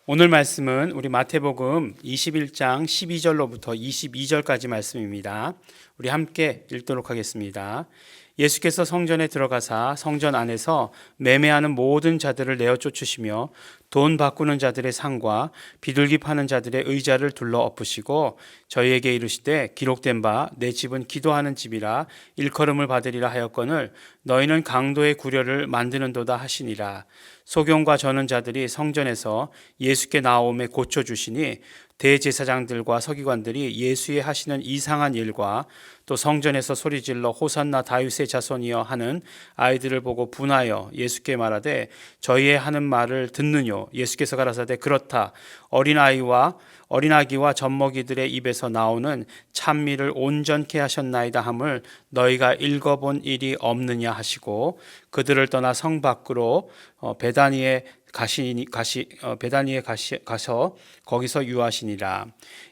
오늘 말씀은 우리 마태복음 21장 12절로부터 22절까지 말씀입니다. 우리 함께 읽도록 하겠습니다. 예수께서 성전에 들어가사 성전 안에서 매매하는 모든 자들을 내어 쫓으시며 돈 바꾸는 자들의 상과 비둘기 파는 자들의 의자를 둘러 엎으시고 저희에게 이르시되 기록된 바 내 집은 기도하는 집이라 일컬음을 받으리라 하였거늘 너희는 강도의 구려를 만드는도다 하시니라. 소경과 저는 자들이 성전에서 예수께 나오매 고쳐주시니 대제사장들과 서기관들이 예수의 하시는 이상한 일과 또 성전에서 소리질러 호산나 다윗의 자손이여 하는 아이들을 보고 분하여 예수께 말하되 저희의 하는 말을 듣느뇨. 예수께서 가라사대 그렇다. 어린아기와 젖먹이들의 입에서 나오는 찬미를 온전케 하셨나이다 함을 너희가 읽어본 일이 없느냐 하시고 그들을 떠나 성 밖으로 베다니에 가서 거기서 유하시니라.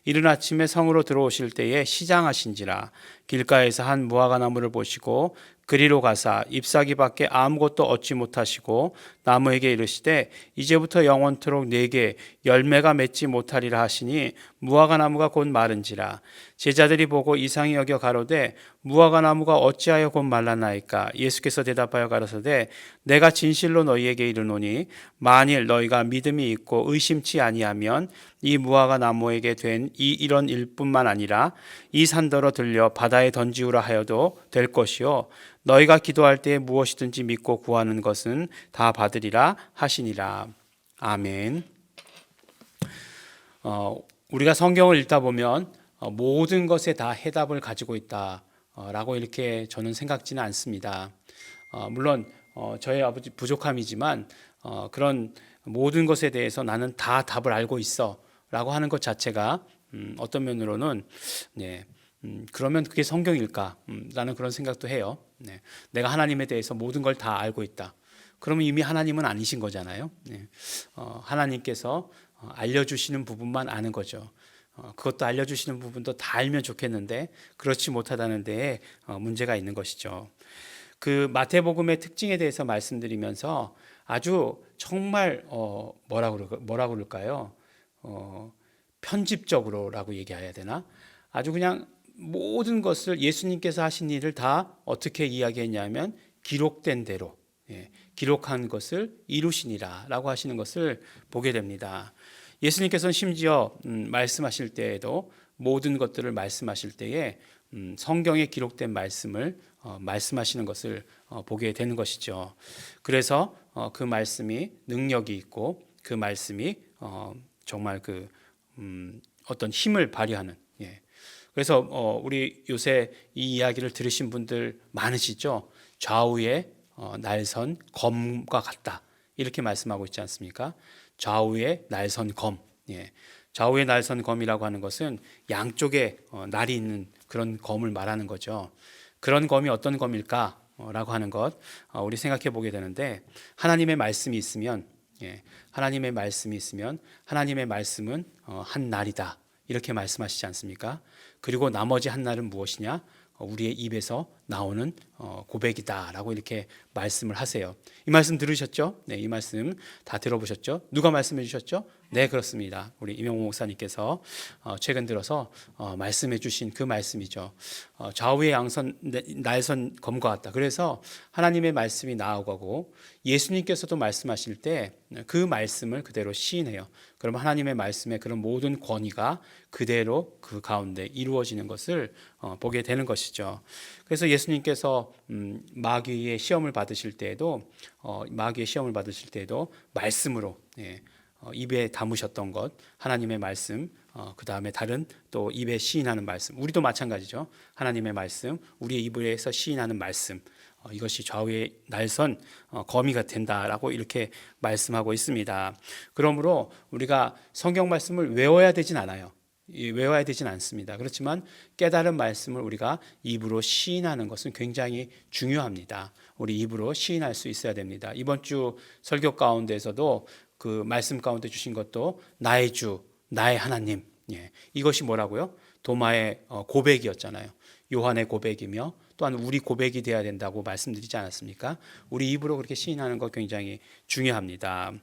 이른 아침에 성으로 들어오실 때에 시장하신지라. 길가에서 한 무화과 나무를 보시고 그리로 가사 잎사귀밖에 아무것도 얻지 못하시고 나무에게 이르시되 이제부터 영원토록 내게 열매가 맺지 못하리라 하시니 무화과 나무가 곧 마른지라. 제자들이 보고 이상히 여겨 가로되 무화과 나무가 어찌하여 곧 말랐나이까. 예수께서 대답하여 가라사대 내가 진실로 너희에게 이르노니 만일 너희가 믿음이 있고 의심치 아니하면 이 무화과 나무에게 된 이런 일뿐만 아니라 이 산더러 들려 바다에 던지우라 하여도 될 것이요 너희가 기도할 때에 무엇이든지 믿고 구하는 것은 다 받으리라 하시니라. 아멘. 우리가 성경을 읽다 보면 모든 것에 다 해답을 가지고 있다라고 이렇게 저는 생각지는 않습니다. 물론 저의 아버지 부족함이지만 그런 모든 것에 대해서 나는 다 답을 알고 있어라고 하는 것 자체가 어떤 면으로는 그러면 그게 성경일까? 라는 그런 생각도 해요. 내가 하나님에 대해서 모든 걸 다 알고 있다. 그러면 이미 하나님은 아니신 거잖아요. 하나님께서 알려주시는 부분만 아는 거죠. 그것도 알려주시는 부분도 다 알면 좋겠는데 그렇지 못하다는 데에 문제가 있는 것이죠. 그 마태복음의 특징에 대해서 말씀드리면서 아주 정말 뭐라 그럴까요? 편집적으로라고 얘기해야 되나? 아주 그냥 모든 것을 예수님께서 하신 일을 다 어떻게 이야기했냐면 기록된 대로 기록한 것을 이루시니라 라고 하시는 것을 보게 됩니다. 예수님께서는 심지어 말씀하실 때에도 모든 것들을 말씀하실 때에 성경에 기록된 말씀을 말씀하시는 것을 보게 되는 것이죠. 그래서 그 말씀이 능력이 있고 그 말씀이 정말 그 어떤 힘을 발휘하는 그래서 우리 요새 이 이야기를 들으신 분들 많으시죠? 좌우의 날선 검과 같다 이렇게 말씀하고 있지 않습니까? 좌우의 날선 검. 좌우의 날선 검이라고 하는 것은 양쪽에 날이 있는 그런 검을 말하는 거죠. 그런 검이 어떤 검일까? 라고 하는 것 우리 생각해 보게 되는데 하나님의 말씀이 있으면 하나님의 말씀이 있으면 하나님의 말씀은 한 날이다 이렇게 말씀하시지 않습니까? 그리고 나머지 한 날은 무엇이냐? 우리의 입에서 나오는 고백이다라고 이렇게 말씀을 하세요. 이 말씀 들으셨죠? 네, 이 말씀 다 들어보셨죠? 누가 말씀해 주셨죠? 네, 그렇습니다. 우리 임영호 목사님께서 최근 들어서 말씀해 주신 그 말씀이죠. 좌우의 날선 검과 같다. 그래서 하나님의 말씀이 나아가고 예수님께서도 말씀하실 때 그 말씀을 그대로 시인해요. 그럼 하나님의 말씀의 그런 모든 권위가 그대로 그 가운데 이루어지는 것을 보게 되는 것이죠. 그래서 예수님께서 마귀의 시험을 받으실 때에도 말씀으로 입에 담으셨던 것 하나님의 말씀 그 다음에 다른 또 입에 시인하는 말씀 우리도 마찬가지죠. 하나님의 말씀 우리의 입에서 시인하는 말씀 이것이 좌우의 날선 거미가 된다라고 이렇게 말씀하고 있습니다. 그러므로 우리가 성경 말씀을 외워야 되진 않아요. 외워야 되진 않습니다. 그렇지만 깨달은 말씀을 우리가 입으로 시인하는 것은 굉장히 중요합니다. 우리 입으로 시인할 수 있어야 됩니다. 이번 주 설교 가운데서도 그 말씀 가운데 주신 것도 나의 주, 나의 하나님. 이것이 뭐라고요? 도마의 고백이었잖아요. 요한의 고백이며 또한 우리 고백이 돼야 된다고 말씀드리지 않았습니까? 우리 입으로 그렇게 시인하는 거 굉장히 중요합니다.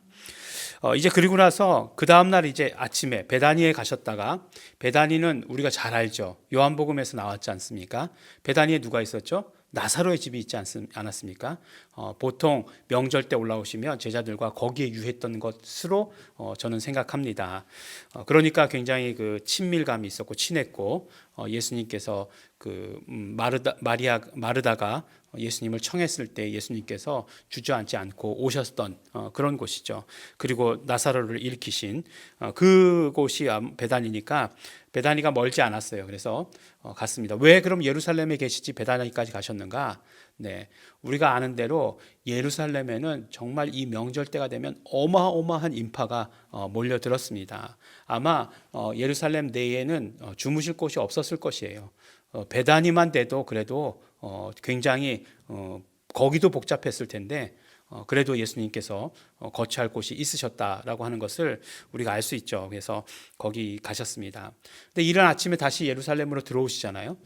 이제 그리고 나서 그 다음 날 이제 아침에 베다니에 가셨다가, 베다니는 우리가 잘 알죠. 요한복음에서 나왔지 않습니까? 베다니에 누가 있었죠? 나사로의 집이 있지 않았습니까? 보통 명절 때 올라오시면 제자들과 거기에 유했던 것으로 저는 생각합니다. 그러니까 굉장히 그 친밀감이 있었고 친했고, 예수님께서 그 마르다가 예수님을 청했을 때 예수님께서 주저앉지 않고 오셨던 그런 곳이죠. 그리고 나사로를 일으키신 그곳이 베다니니까 베다니가 멀지 않았어요. 그래서 갔습니다. 왜 그럼 예루살렘에 계시지 베다니까지 가셨는가? 네, 우리가 아는 대로 예루살렘에는 정말 이 명절 때가 되면 어마어마한 인파가 몰려들었습니다. 아마 예루살렘 내에는 주무실 곳이 없었을 것이에요. 베다니만 돼도 그래도 굉장히 거기도 복잡했을 텐데 그래도 예수님께서 거처할 곳이 있으셨다라고 하는 것을 우리가 알 수 있죠. 그래서 거기 가셨습니다. 근데 이른 아침에 다시 예루살렘으로 들어오시잖아요.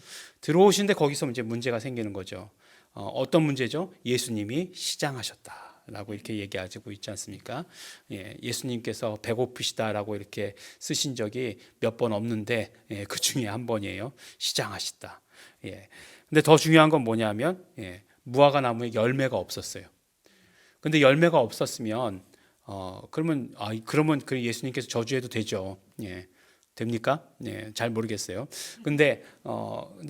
들어오시는데 거기서 이제 문제가 생기는 거죠. 어떤 문제죠? 예수님이 시장하셨다라고 이렇게 얘기하고 있지 않습니까? 예수님께서 배고프시다라고 이렇게 쓰신 적이 몇 번 없는데 그 중에 한 번이에요. 시장하시다. 근데 더 중요한 건 뭐냐면 무화과 나무에 열매가 없었어요. 근데 열매가 없었으면 그러면 그 예수님께서 저주해도 되죠. 됩니까? 잘 모르겠어요. 근데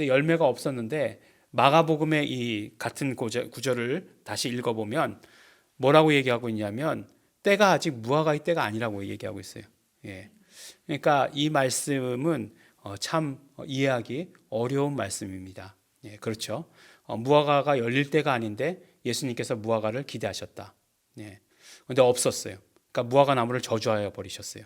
열매가 없었는데 마가복음의 이 같은 구절을 다시 읽어보면 뭐라고 얘기하고 있냐면 때가 아직 무화과의 때가 아니라고 얘기하고 있어요. 그러니까 이 말씀은 참 이해하기 어려운 말씀입니다. 그렇죠. 무화과가 열릴 때가 아닌데 예수님께서 무화과를 기대하셨다. 근데 없었어요. 그러니까 무화과 나무를 저주하여 버리셨어요.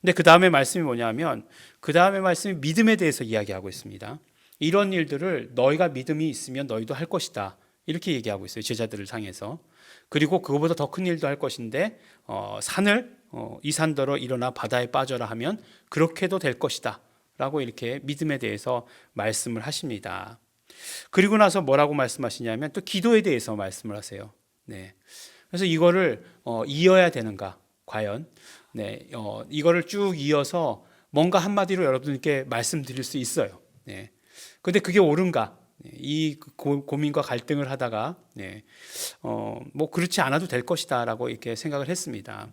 근데 그 다음에 말씀이 뭐냐면 그 다음에 말씀이 믿음에 대해서 이야기하고 있습니다. 이런 일들을 너희가 믿음이 있으면 너희도 할 것이다. 이렇게 얘기하고 있어요. 제자들을 향해서. 그리고 그거보다 더 큰 일도 할 것인데 이 산더러 일어나 바다에 빠져라 하면 그렇게도 될 것이다. 라고 이렇게 믿음에 대해서 말씀을 하십니다. 그리고 나서 뭐라고 말씀하시냐면 또 기도에 대해서 말씀을 하세요. 그래서 이거를 이어야 되는가? 과연 이거를 쭉 이어서 뭔가 한마디로 여러분께 말씀드릴 수 있어요. 근데 그게 옳은가? 이 고민과 갈등을 하다가 뭐 그렇지 않아도 될 것이다라고 이렇게 생각을 했습니다.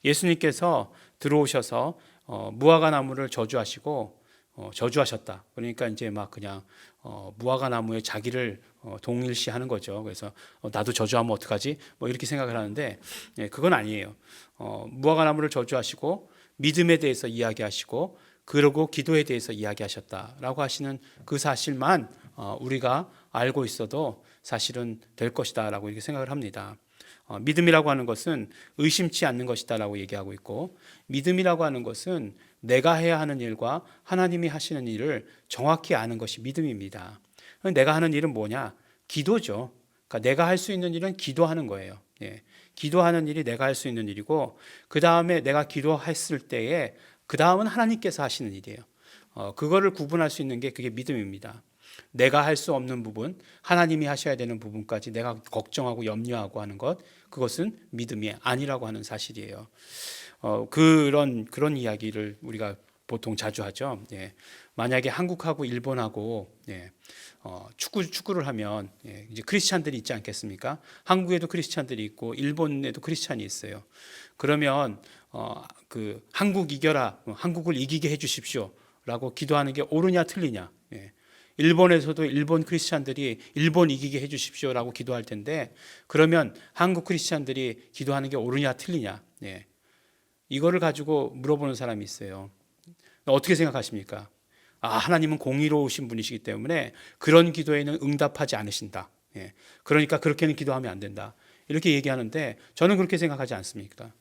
예수님께서 들어오셔서 무화과 나무를 저주하시고 저주하셨다. 그러니까 이제 막 그냥 무화과 나무에 자기를 동일시하는 거죠. 그래서 나도 저주하면 어떡하지? 뭐 이렇게 생각을 하는데 그건 아니에요. 무화과 나무를 저주하시고 믿음에 대해서 이야기하시고 그리고 기도에 대해서 이야기하셨다라고 하시는 그 사실만 우리가 알고 있어도 사실은 될 것이다라고 이렇게 생각을 합니다. 믿음이라고 하는 것은 의심치 않는 것이다라고 얘기하고 있고 믿음이라고 하는 것은 내가 해야 하는 일과 하나님이 하시는 일을 정확히 아는 것이 믿음입니다. 내가 하는 일은 뭐냐? 기도죠. 그러니까 내가 할 수 있는 일은 기도하는 거예요. 기도하는 일이 내가 할 수 있는 일이고 그 다음에 내가 기도했을 때에 그 다음은 하나님께서 하시는 일이에요. 그거를 구분할 수 있는 게 그게 믿음입니다. 내가 할 수 없는 부분, 하나님이 하셔야 되는 부분까지 내가 걱정하고 염려하고 하는 것, 그것은 믿음이 아니라고 하는 사실이에요. 그런 이야기를 우리가 보통 자주 하죠. 만약에 한국하고 일본하고 축구를 하면 이제 크리스찬들이 있지 않겠습니까? 한국에도 크리스찬들이 있고 일본에도 크리스찬이 있어요. 그러면 그 한국 이겨라, 한국을 이기게 해주십시오라고 기도하는 게 옳으냐 틀리냐? 일본에서도 일본 크리스찬들이 일본 이기게 해주십시오라고 기도할 텐데 그러면 한국 크리스찬들이 기도하는 게 옳으냐 틀리냐? 이거를 가지고 물어보는 사람이 있어요. 어떻게 생각하십니까? 하나님은 공의로우신 분이시기 때문에 그런 기도에는 응답하지 않으신다. 그러니까 그렇게는 기도하면 안 된다. 이렇게 얘기하는데 저는 그렇게 생각하지 않습니다.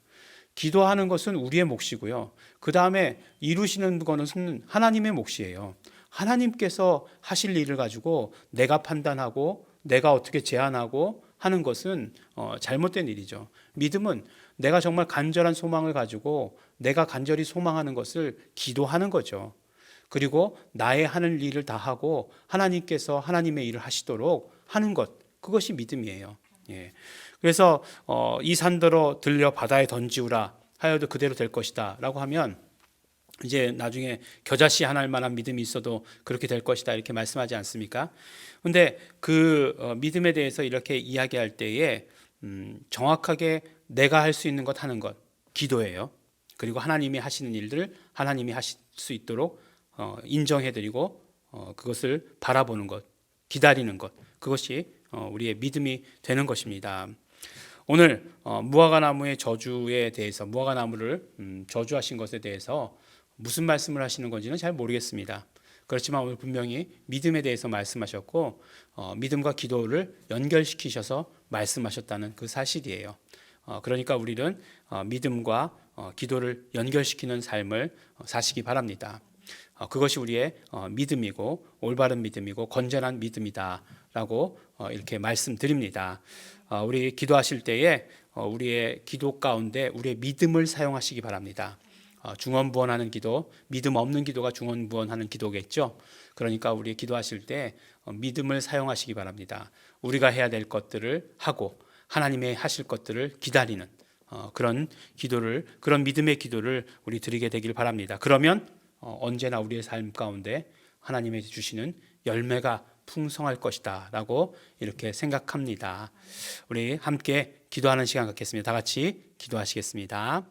기도하는 것은 우리의 몫이고요. 그 다음에 이루시는 것은 하나님의 몫이에요. 하나님께서 하실 일을 가지고 내가 판단하고 내가 어떻게 제안하고 하는 것은 잘못된 일이죠. 믿음은 내가 정말 간절한 소망을 가지고 내가 간절히 소망하는 것을 기도하는 거죠. 그리고 나의 하는 일을 다 하고 하나님께서 하나님의 일을 하시도록 하는 것, 그것이 믿음이에요. 예. 그래서 이 산더러 들려 바다에 던지우라 하여도 그대로 될 것이다 라고 하면 이제 나중에 겨자씨 하나 할 만한 믿음이 있어도 그렇게 될 것이다 이렇게 말씀하지 않습니까? 근데 그 믿음에 대해서 이렇게 이야기할 때에 정확하게 내가 할 수 있는 것 하는 것, 기도예요. 그리고 하나님이 하시는 일들을 하나님이 하실 수 있도록 인정해드리고 그것을 바라보는 것, 기다리는 것, 그것이 우리의 믿음이 되는 것입니다. 오늘 무화과나무의 저주에 대해서, 무화과나무를 저주하신 것에 대해서 무슨 말씀을 하시는 건지는 잘 모르겠습니다. 그렇지만 오늘 분명히 믿음에 대해서 말씀하셨고 믿음과 기도를 연결시키셔서 말씀하셨다는 그 사실이에요. 그러니까 우리는 믿음과 기도를 연결시키는 삶을 사시기 바랍니다. 그것이 우리의 믿음이고 올바른 믿음이고 건전한 믿음이다라고 이렇게 말씀드립니다. 우리 기도하실 때에 우리의 기도 가운데 우리의 믿음을 사용하시기 바랍니다. 중언부언하는 기도, 믿음 없는 기도가 중언부언하는 기도겠죠. 그러니까 우리 기도하실 때 믿음을 사용하시기 바랍니다. 우리가 해야 될 것들을 하고 하나님의 하실 것들을 기다리는 그런 기도를, 그런 믿음의 기도를 우리 드리게 되길 바랍니다. 그러면 언제나 우리의 삶 가운데 하나님의 주시는 열매가 풍성할 것이다 라고 이렇게 생각합니다. 우리 함께 기도하는 시간 갖겠습니다. 다 같이 기도하시겠습니다.